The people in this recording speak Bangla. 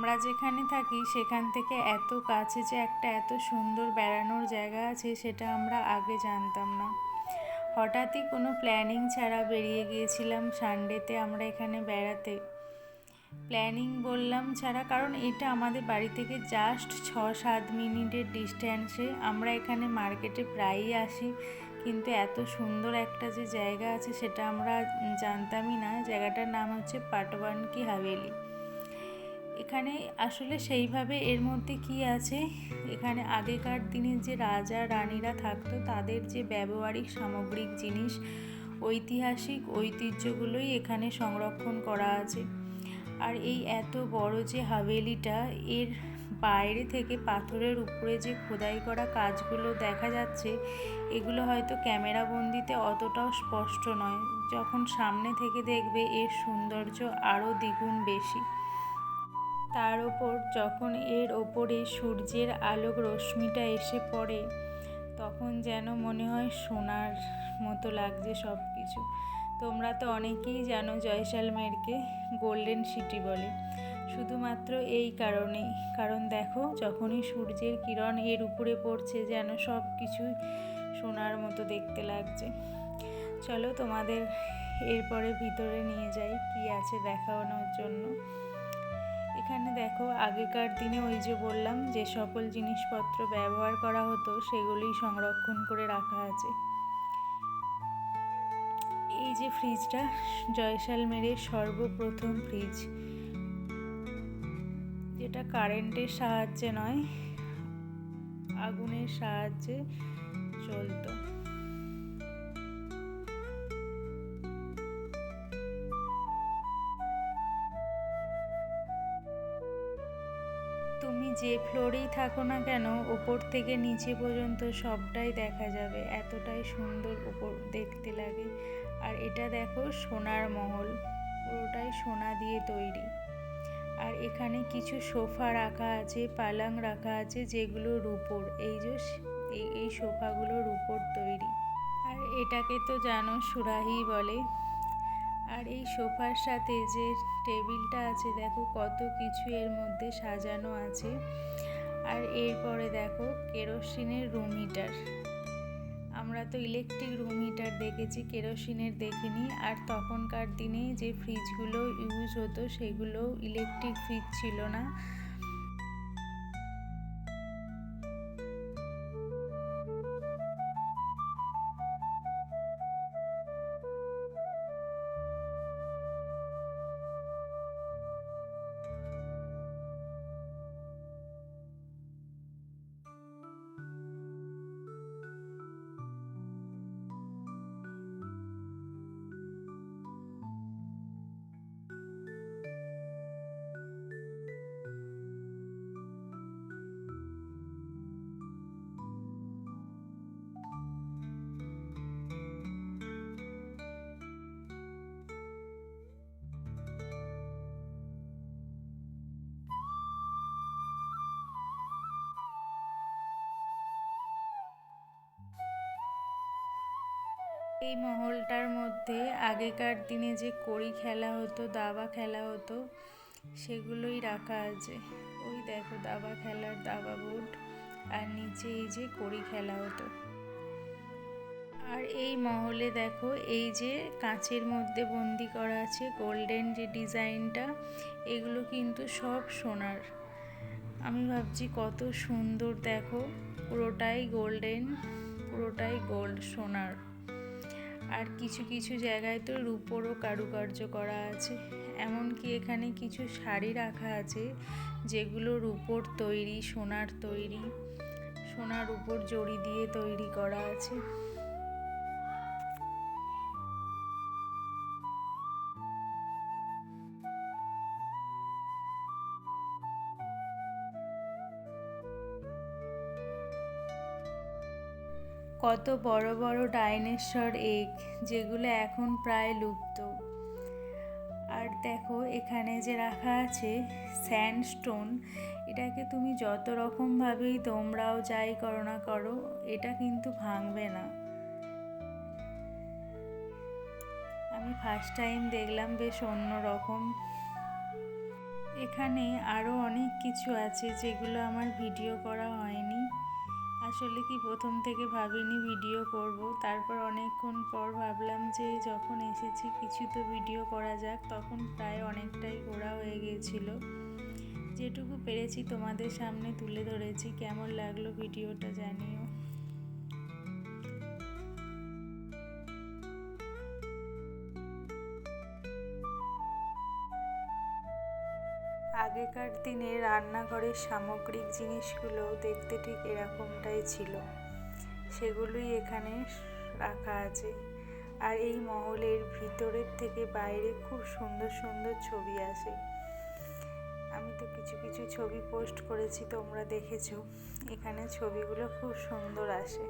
আমরা যেখানে থাকি সেখান থেকে এত কাছে যে একটা এত সুন্দর বেড়ানোর জায়গা আছে সেটা আমরা আগে জানতাম না। হঠাৎই কোনো প্ল্যানিং ছাড়া বেরিয়ে গিয়েছিলাম সানডেতে আমরা এখানে বেড়াতে। প্ল্যানিং বললাম ছাড়া, কারণ এটা আমাদের বাড়ি থেকে জাস্ট 6-7 মিনিটের ডিস্ট্যান্সে। আমরা এখানে মার্কেটে প্রায়ই আসি, কিন্তু এত সুন্দর একটা যে জায়গা আছে সেটা আমরা জানতামই না। জায়গাটার নাম হচ্ছে পাটওয়ান কি হাভেলি। এখানে আসলে সেইভাবে এর মধ্যে কি আছে, এখানে আগেকার দিনে যে রাজা রানীরা থাকতো তাদের যে ব্যবহারিক সামগ্রিক জিনিস, ঐতিহাসিক ঐতিহ্যগুলোই এখানে সংরক্ষণ করা আছে। আর এই এত বড় যে হাভেলিটা, এর বাইরে থেকে পাথরের উপরে যে খোদাই করা কাজগুলো দেখা যাচ্ছে, এগুলো হয়তো ক্যামেরা বন্দিতে অতটাও স্পষ্ট নয়। যখন সামনে থেকে দেখবে এর সৌন্দর্য আরও দ্বিগুণ বেশি। তার ওপর যখন এর ওপরে সূর্যের আলোক রশ্মিটা এসে পড়ে, তখন যেন মনে হয় সোনার মতো লাগছে সব কিছু। তোমরা তো অনেকেই জানো জয়সালমেরকে গোল্ডেন সিটি বলে, শুধুমাত্র এই কারণেই। কারণ দেখো, যখনই সূর্যের কিরণ এর উপরে পড়ছে যেন সব কিছুই সোনার মতো দেখতে লাগছে। চলো তোমাদের এরপরে ভিতরে নিয়ে যাই, কি আছে দেখানোর জন্য। এখানে দেখো, আগেকার দিনে ওই যে বললাম যে সকল জিনিসপত্র ব্যবহার করা হতো সেগুলোই সংরক্ষণ করে রাখা আছে। এই যে ফ্রিজটা, জয়সালমেরের সর্বপ্রথম ফ্রিজ, যেটা কারেন্টের সাহায্যে নয়, আগুনের সাহায্যে চলতো। তুমি যে ফ্লোরেই থাকো না কেন, ওপর থেকে নিচে পর্যন্ত সবটাই দেখা যাবে, এতটাই সুন্দর ওপর দেখতে লাগে। আর এটা দেখো সোনার মহল, পুরোটাই সোনা দিয়ে তৈরি। আর এখানে কিছু সোফা রাখা আছে, পালং রাখা আছে, যেগুলো রূপোর। এই যে এই সোফাগুলো রূপোর তৈরি। আর এটাকে তো জানো সুরাহি বলে। আর এই সোফার সাথে যে টেবিলটা আছে, দেখো কত কিছু এর মধ্যে সাজানো আছে। আর এরপরে দেখো কেরোসিনের রুম হিটার। আমরা তো ইলেকট্রিক রুম হিটার দেখেছি, কেরোসিনের দেখিনি। আর তখনকার দিনে যে ফ্রিজগুলো ইউজ হতো সেগুলো ইলেকট্রিক ফ্রিজ ছিল না। এই মহলটার মধ্যে আগেকার দিনে যে কড়ি খেলা হতো, দাবা খেলা হতো, সেগুলোই রাখা আছে। ওই দেখো দাবা খেলার দাবা বোর্ড, আর নিচে এই যে কড়ি খেলা হতো। আর এই মহলে দেখো এই যে কাঁচের মধ্যে বন্দি করা আছে গোল্ডেন যে ডিজাইনটা, এগুলো কিন্তু সব সোনার। আমি ভাবছি কত সুন্দর, দেখো পুরোটাই গোল্ডেন, পুরোটাই গোল্ড, সোনার। আর কিছু কিছু জায়গায় তো রূপোরও কারুকার্য করা আছে। এমনকি এখানে কিছু শাড়ি রাখা আছে যেগুলো রূপোর তৈরি, সোনার তৈরি, সোনার উপর জড়ি দিয়ে তৈরি করা আছে। কত বড় বড় ডাইনোসর এগ, যেগুলো এখন প্রায় লুপ্ত। আর দেখো এখানে যে রাখা আছে স্যান্ডস্টোন, এটাকে তুমি যত রকমভাবেই তোমরাও যাই করো না করো, এটা কিন্তু ভাঙবে না। আমি ফার্স্ট টাইম দেখলাম, বেশ অন্য রকম। এখানে আরও অনেক কিছু আছে যেগুলো আমার ভিডিও করা হয়নি। আসলে কি প্রথম থেকে ভাবিনি ভিডিও করব, তারপর অনেকক্ষণ পর ভাবলাম যে যখন এসেছি কিছু তো ভিডিও করা যাক। তখন প্রায় অনেকটাই ঘোরা হয়ে গিয়েছিল। যেটুকু পেরেছি তোমাদের সামনে তুলে ধরেছি। কেমন লাগলো ভিডিওটা জানিও। আগেকার দিনে রান্নাঘরের সামগ্রিক জিনিসগুলো দেখতে ঠিক এরকমটাই ছিল, সেগুলোই এখানে রাখা আছে। আর এই মহলের ভিতরের থেকে বাইরে খুব সুন্দর সুন্দর ছবি আসে। আমি তো কিছু কিছু ছবি পোস্ট করেছি, তোমরা দেখেছো। এখানে ছবিগুলো খুব সুন্দর আসে।